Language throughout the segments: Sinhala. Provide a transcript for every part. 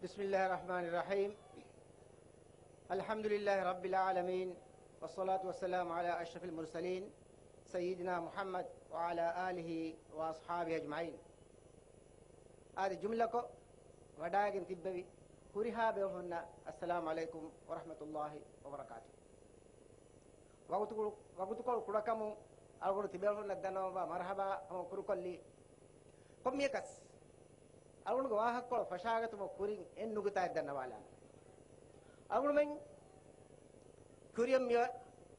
بسم الله الرحمن الرحيم الحمد لله رب العالمين والصلاة والسلام على أشرف المرسلين سيدنا محمد وعلى آله وأصحابه أجمعين. هذه جملة وداعين تبوي كوريها بيوهنا السلام عليكم ورحمة الله وبركاته. وقتكم كلكم أقول تبيوهنا الدنوا مرحبا وكركلي كم يكس أقول واحد كل فشاعة وكورين إن نقطة الدنوا ولا أقول من كوريم يا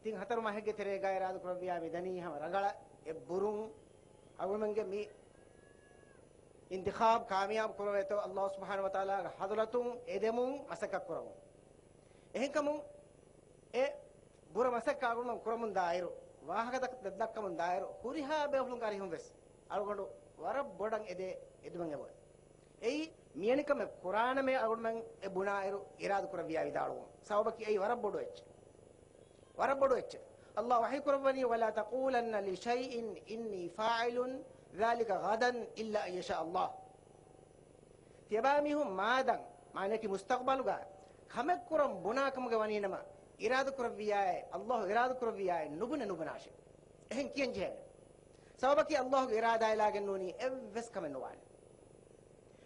تين هتر ما هيك ترى غير هذا كل بيا ميداني هم رجلا يبورون أقول من جمي انتخاب كامياب كروه تو الله سبحانه وتعالى حضرتهم إدمون مسك كروه إيه كمون بورا مسك أقول من كرومن دايرو واحد دك كمون دايرو كوريها بيفلون كاريهم بس أقول ورب بودن إدمن يبغى أي ميانكم قرآن में أقول من بنايرو إرادة كروه بيا يدارو سبب كي أي ورب بودويتش الله وحي كربني ولا تقولن لشيء إني فاعل ذلك غدا إلا أن يشاء الله تباميهم مادن معناه كي مستقبل غا خمك كرم بناكم غواني نما إرادة كرب بياي الله إرادة كرب بياي نبناشي إهن كين جه سبب كي الله إرادة إلى جنوني بس كمان نوال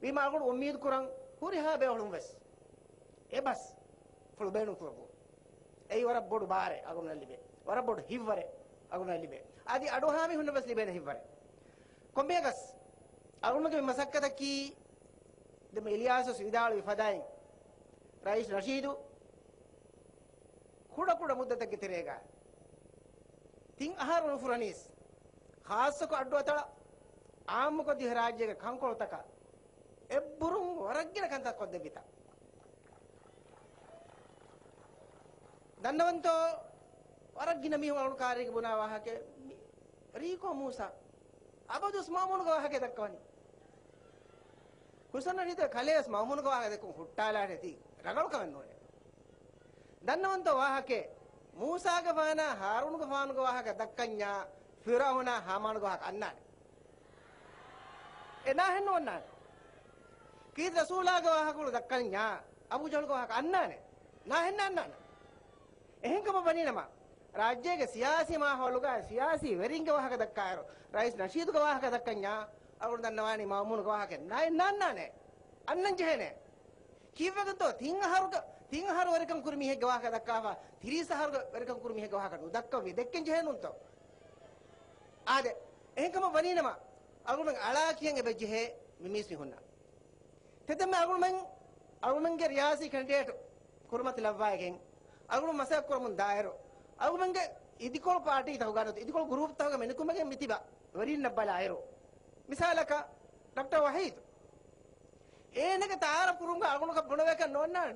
بما أقول أميد كرم هوريها بيهولم بس فلبينو كربو أي ورب بود باره أقول نلبي ورب بود هيفره أقول نلبي أدي أدوهامي هن بس لبينه هيفره كم بيجس أقول لك مسكتة كي دم إلياس سيدال وفداين رئيس رشيدو كودا مدة كتيريجا تين أهار ونفرانيس خاصة كو أدوة تلا عام كو دي هراجة كانكول تكا إبرون ورجلا كانتا كود بيتا دنوانتو ورجنا ميه والو كاريك بنا واه كه ريكو موسى أبدوس مامون كوا هكذا كوني كوسنا ريته خالص مامون كوا هكذا كون هُٹّالا رهتي رغل كمان نوره دنوانتو واه كه موسى كفانا هارون كفان كوا هكذا كنيا فرعون هامان كوا هكذا أنان هنو أنان كيد رسولا كوا هكذا كنيا أبو جهل كوا هكذا أنان أنان එහෙන් කම බණිනම රාජ්‍යයේ සියාසි මාහවලුක සියාසි වෙරින්ග වහක දක්කායරෝ රයිස් නෂීදුක වහක දක්කන්යා අවුරුන් දන්නවානි මාමුණුක වහක නයි නන්නනේ අන්නන් ජෙහෙනේ කීවකතෝ තින්හරු වරකම් කුරුමි හේග වහක දක්කාවා තිරිසහරු වරකම් කුරුමි හේග වහක උදක්කවි දෙක්කෙන් ජෙහෙනුන්තෝ ආද එහෙන් කම බණිනම අවුරුන් අලා කියෙන් එබෙජෙහෙ මිමිස්මි හුන්නා තෙතම අවුරුන්ගේ රියාසි කැන්ඩිඩේට් කුරුමත් ලව්වායගෙන් أقول مساء كرم دايرو أقول منك إديكول بارتي تاوغانو إديكول جروب تاوغا منكم مكان متيبا ورين نبلا ايرو مثالك دكتور وحيد إيه نك تعرف كرونغا أقول لك بنوك نونا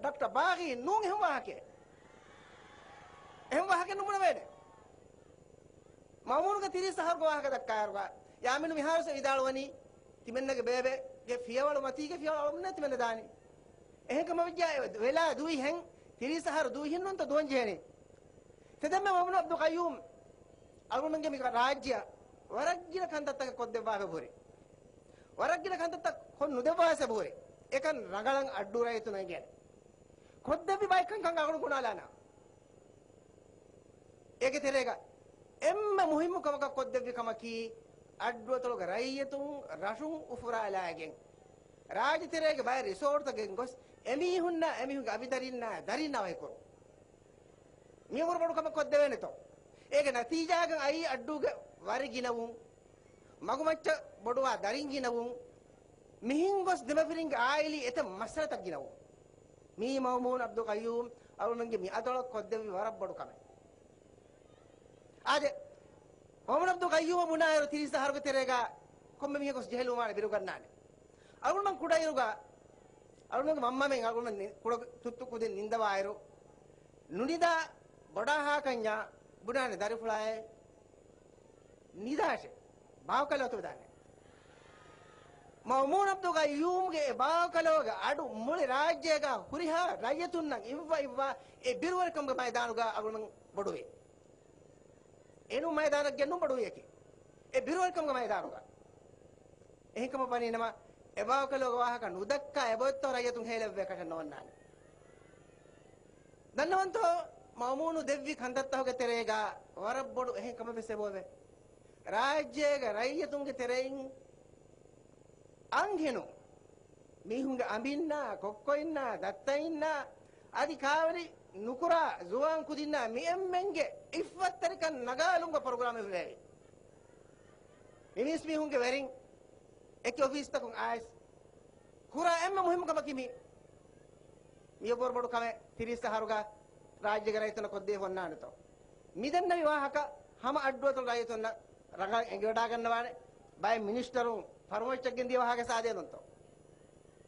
دكتور باغي نون هم واهك نمونا وين مامون كتيري سهر كوا هكذا كايروا يا منو مهار سو إدالواني تمنك بيبي فيوالو ماتي فيوالو من تمن داني إيه كم بيجا ولا دوي هن تري سهر دو هنون تدون جهني تدمر ممن عبد القيوم أقول من جميع راجيا ورجل كان تتك قد دفاع بوري ورجل كان تتك خن ندفاع سبوري إكان رجلان أدورا يتونا يجين قد دفاع بايكان كان أقول كنا لانا إيه كتيريكا إما مهم كم قد دفاع كم كي أدورا تلوك رايتون راشون أفرا لاجين راج تيريكا باي ريسورت تجينغوس එමිහුන්නා අපි දරින්නා වයිකෝ මියවර බඩු කම කොද්ද වෙන්නේ තෝ ඒක නතිජාගන් අයි අඩුග වරිගිනවුන් මගුමච්ච බඩුවා දරින්ගිනවුන් මිහින් ගොස් දෙමපිරින්ග ආයිලි එත මසරත ගිනවුන් මී මවමුන් අබ්දුල් කයූම් අවුන්ගේ මි අදල කොද්ද වර බඩු කම ආද මවමුන් අබ්දුල් කයූම් මුනායර තිරිස හර්ග තෙරේගා කොම්ම මිහ ගොස් ජෙහෙලු මාන බිරු ගන්නානේ අවුන් මං කුඩයිරුගා අවුරුදු මම්මෙන් අවුරුදු කුඩ තුත්තු කුදින් නින්දවායරු නුනිදා බඩහා කන්‍යා බුණානේ දරිෆුලායේ නිදාෂේ බාවකලතු දාන්නේ මවමුන් අබ්දුල් කයූම්ගේ බාවකලෝග අඩු මුලි රාජ්‍යයක හුරිහා රාජ්‍යතුන් නම් ඉව්වා ඒ බිරුවරකම්ගේ මයිදානුගා අවුරුදු බඩුවේ එනු මයිදානක් ගෙන්නු බඩුවේ කි ඒ බිරුවරකම්ගේ මයිදානුගා එහෙකම පණිනම එබවකලෝග වාහක නුදක්කා එබොත්තෝ රයතුන් හේලෙව්වකට නොවන්නාන දන්නවන්තෝ මමුණු දෙව්වි කන්දත්තහුගේ තෙරේගා වරබ්බොඩු එහෙන් කම බෙසෙබෝවේ රාජ්‍යයේ රයතුන්ගේ තෙරෙයින් අංගෙනු මිහුන්ගේ අඹින්නා කොක්කොින්නා දත්තයින්නා আদি කාවරි නුකුරා ජුවාන් කුදින්නා මියම්මෙන්ගේ ඉෆ්වත්තරිකන් නගාලුන්ගේ ප්‍රෝග්‍රෑම් එකේ මිනිස් මිහුන්ගේ වෙරින් එක ඔෆිස් තකුන් ආයිස් කුරා එම්ම මුහිම කම කිමි මිය බොරබොඩු කම 30 හරුගා රාජ්‍ය රයිතන කොද්දේ හොන්නානතෝ මිදන්න විවාහක හැම අඩුවතල රයිතන රඟ එංගඩා ගන්නවානේ බයි මිනිස්ටරුන් පරමොච්චගෙන් දී වහක සාදේනොන්තෝ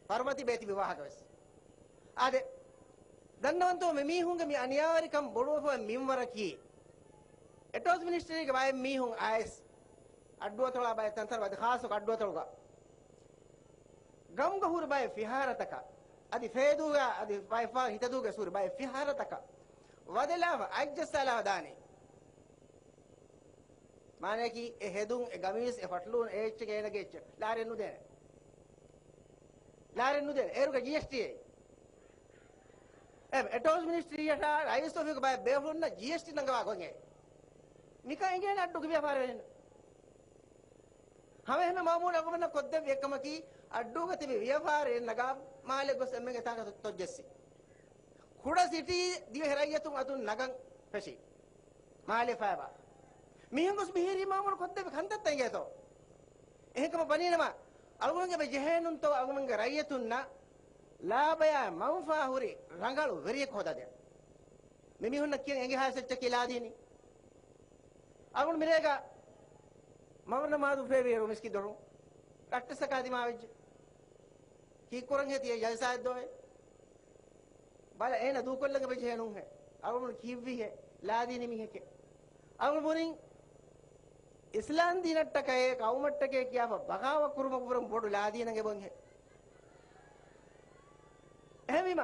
පරමති බේති විවාහක වෙස් ආදේ දන්නවන්තෝ මේ මිහුන්ගේ මේ අනියාරිකම් බොඩුවව මින්වර කී එටෝස් මිනිස්ට්‍රීගේ බයි මිහුන් ආයිස් අඩුවතල බයි තන්තර වද ખાસක අඩුවතලක ගම්ගහුර බයි විහාරතක අදි ෆේදුගා අදි වයිෆා හිතදුගේ සූර බයි විහාරතක වදලාව අජ්ජසලා දානේ माने कि ए हेदुं ए गमीस ए फटलून ए एच के नगे एच लारे नु दे एरु का जीएसटी ए एटोस मिनिस्ट्री यटा राइस ऑफ के बाय बेफुन ना जीएसटी नंगवा गोंगे निका इंगे ना अड्डू के व्यापार वेन हमें हमें मामूल अगमन कोद्दे वेकम की अड्डू के तिबे व्यापार नगा माले गोस एम्मे के ताका तो जस्सी खुड़ा सिटी दिवे हेराइया तुम अतुन नगं फशी माले फायबा මිහුඟුස් මිහිරි මාමුණු කොද්දේ කන්දත් ඇගේ තෝ එහෙකම බණිනම අලුගුණගේ බෙහෙනුන්තෝ අලුගුණගේ රයියතුන්න ලාභය මවුෆා හුරි රංගලු වෙරියක් හොදාද මිමිහුන්න කියන ඇගේ හාසෙච්ච කියලා දීනි අලුගුණ මිරේක මවන මාදු ෆේවියරු මිස්කි දොරු රක්ටසකාදි මාවෙජ් කී කරන් හේතිය යල්සාද දොයි බල එන දූකොල්ලගේ බෙහෙනුන් හැ අලුගුණ කීවි හැ ලාදීනි මිහකේ අලුගුණ මුරින් ඉස්ලාම් දිනට්ටකේ කවුමට්ටකේ කියාව බගාව කුරුම කුරුම් පොඩු ලාදීනගේ බොන් හැ එහෙමිම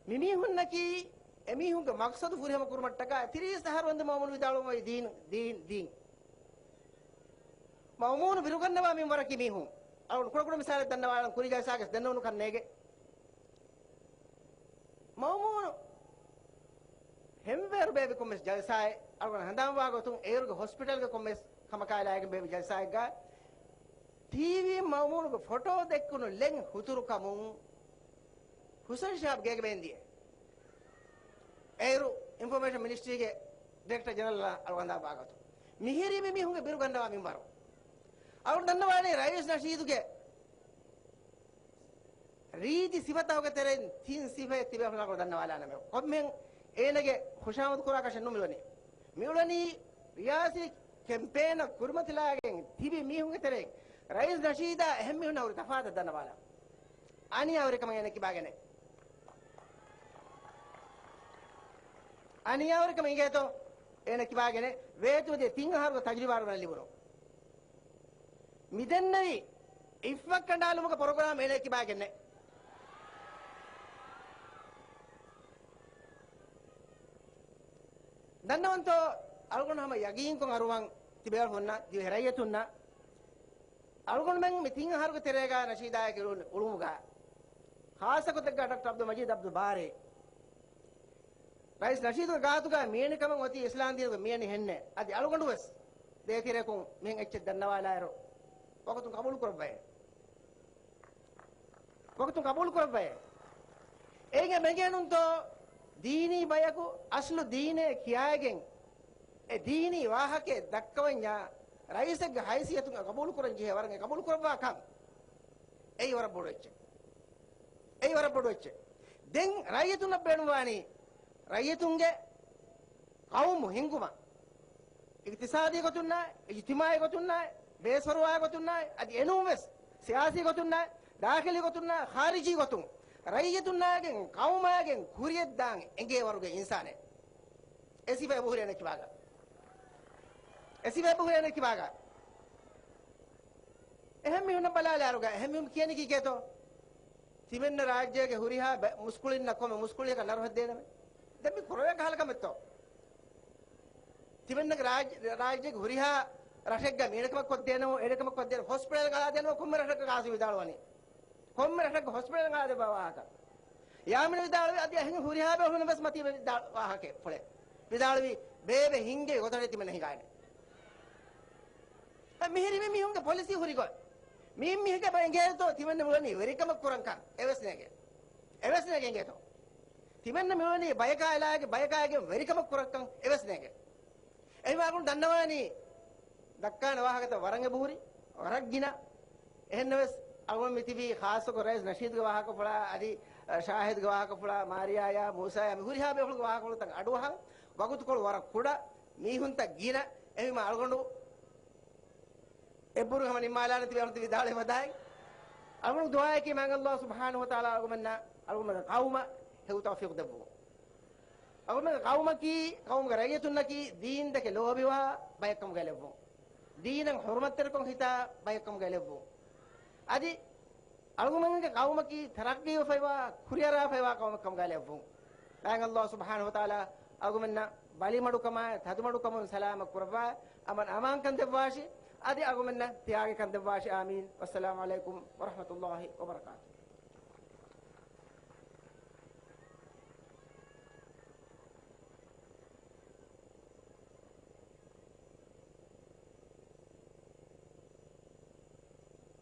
මිමිහුන්නකි එමිහුන්ගේ මක්සදු ෆුරිහම කුරුමට්ටක 30 හරවන්ද මමුණු විදාලුම දීන් මමුණු විරුගන්නවා මින් වරකි මිහුන් අවුන් කුරුකුරු මිසාල දන්නවා කුරිගාසාගස් දන්නවනු කන්නේගේ මමුණු හෙම්වර බේබි කොමස් ජල්සායි අවුන් හඳම් වාගතුන් ඒරුගේ හොස්පිටල් ගේ කොමස් කමකාලායගේ බේබි ජල්සායිගා ටීවී මමුණුගේ ෆොටෝ දෙක්කුණු ලෙන් හුතුරු කමුන් हुसैन साहब गेग बेंदी एरू इंफॉर्मेशन मिनिस्ट्री के डायरेक्टर जनरल अलवंदा बागतो मिहिरी में होंगे बिरु गंडवा मिंबारो और दन्नवाने राइस नशीद के रीति सिवता होगे तेरे तीन सिफे तिबे अपना को दन्नवाला ने कब में एनगे खुशामद कुरा का शन्नु मिलनी रियासी कैंपेन कुर्मत लागे तिबे मी होंगे तेरे राइस नशीदा अहम में होना और दफात दन्नवाला आनी और कमाने की बागे ने අනියවර කම ඉගේතෝ එන කිවාගෙන වේතුදේ තිංහාරුව තජරිබාරු වල ලිබුනෝ මිදෙන්නවි ඉෆ්වක් කණ්ඩායමක ප්‍රෝග්‍රෑම් එන කිවාගෙන දන්නවන්තෝ අල්ගොනම යගීන් කොන් අරුවන් තිබේල් හොන්න දිව හැරයතුන්න අල්ගොන මං මිතිංහාරුව තෙරේගා නෂීදාය කිරුන් උරුමුගා ખાસකොත ගඩක් අබ්දුල් මජීද් අබ්දුල් බාරේ राइस नशीद का गातु का मेन कम होती इस्लाम दी मेन हेन्ने अदि अलगंडु बस देख रे को मेन अच्छे दन्नवाला है रो वक्त कबूल कर बे वक्त कबूल कर बे एगे मेगेनुन तो दीनी बयकु असलु दीने कियाගෙන් ए दीनी वाहके दक्कवन्या राइस के हैसियत कबूल करन जे वरगे कबूल करवा कम एई वर बोडोච්ච देन रायतुन बेणवानी रयतुंगे कौम हिंगुमा इक्तिसादी गोतुन्ना इज्तिमाई गोतुन्ना बेसरुआ गोतुन्ना अदि एनुवेस सियासी गोतुन्ना दाखिली गोतुन्ना खारिजी गोतुन रयतुन्नागे कौमागे कुरियद्दां एंगे वरुगे इंसाने एसिबे बुहुरेने किबागा එහෙම මෙන්න බලාලා අරුගා එහෙම කියන්නේ කී කේතෝ තිබෙන්න රාජ්‍යයේ හුරිහා මුස්කුලින් නකොම මුස්කුලියක නරහද දෙනම දැන් මේ කොරේ ගහලකමෙත්තෝ තිබෙන්න රාජ්‍යයේ හුරිහා රටෙක්ග මේකමක් කොත් දෙනෝ එරකමක් කොත් දෙන හොස්පිටල් ගාලා දෙනෝ කොම්ම රටක කාසි විදාලවනේ කොම්මරට හොස්පිටල් ගාද බවාක යාමින විදාලවි අධි අහින් හුරිහාබ හොන බස් මති වාහකේ පොලේ විදාලවි බේබේ හින්ගේ ගොතනේ තිමන හිගානේ මිහිරි මිහුන්ගේ පොලිසිය හුරිගොල් මිහික බංගේතෝ තිමන්න මුලනි වෙරිකම කුරංකන් එවස්නේගේ ගේතෝ තිමන්න මුලනි බයකායගේ වෙරිකම කුරංකන් එවස්නේගේ එයි මාගුන් දන්නවානි දක්කාන වාහකත වරංග බුහුරි වරක් ගින එහෙන්නවස් අගම මිතිවි ખાસක රයිස් නෂීද් ගවාහක පොලා අදි ශාහිද් ගවාහක පොලා මාරියායා මූසායා මිහුරිහාබ හොල් ගවාහක පොලා තං අඩුවහන් වගුතු කොල් වරක් කුඩ මීහුන්ත ගින එයි මා අල්ගොඬු එබුරු හම නිමාලාන තිබි අමති විදාලේ මදායි අල්ගොඬු දුආය කි මංග අල්ලාහ් සුබ්හානහු වතාලා අල්ගොමන්නා අල්ගොම කවුම හෙව් තෞෆීක් දබ්බු අල්ගොම කවුම කි කවුම රයතුන්න කි දීන් දක ලෝබිවා බයකම් ගලෙව්වෝ දීනන් හුර්මත්තරකම් හිතා බයකම් ගලෙව්වෝ අදි අල්ගොමන්ගේ කවුම කි තරක්කී වෆයිවා කුරියරා ෆයිවා කවුම ගලෙව්වෝ මංග අල්ලාහ් සුබ්හානහු වතාලා අල්ගොමන්නා බලිමඩුකම තදුමඩුකම සලාම කුරවා අමන් අමාන් කන්දවාෂි ادي اغمنا تياغي كان دباشي امين والسلام عليكم ورحمه الله وبركاته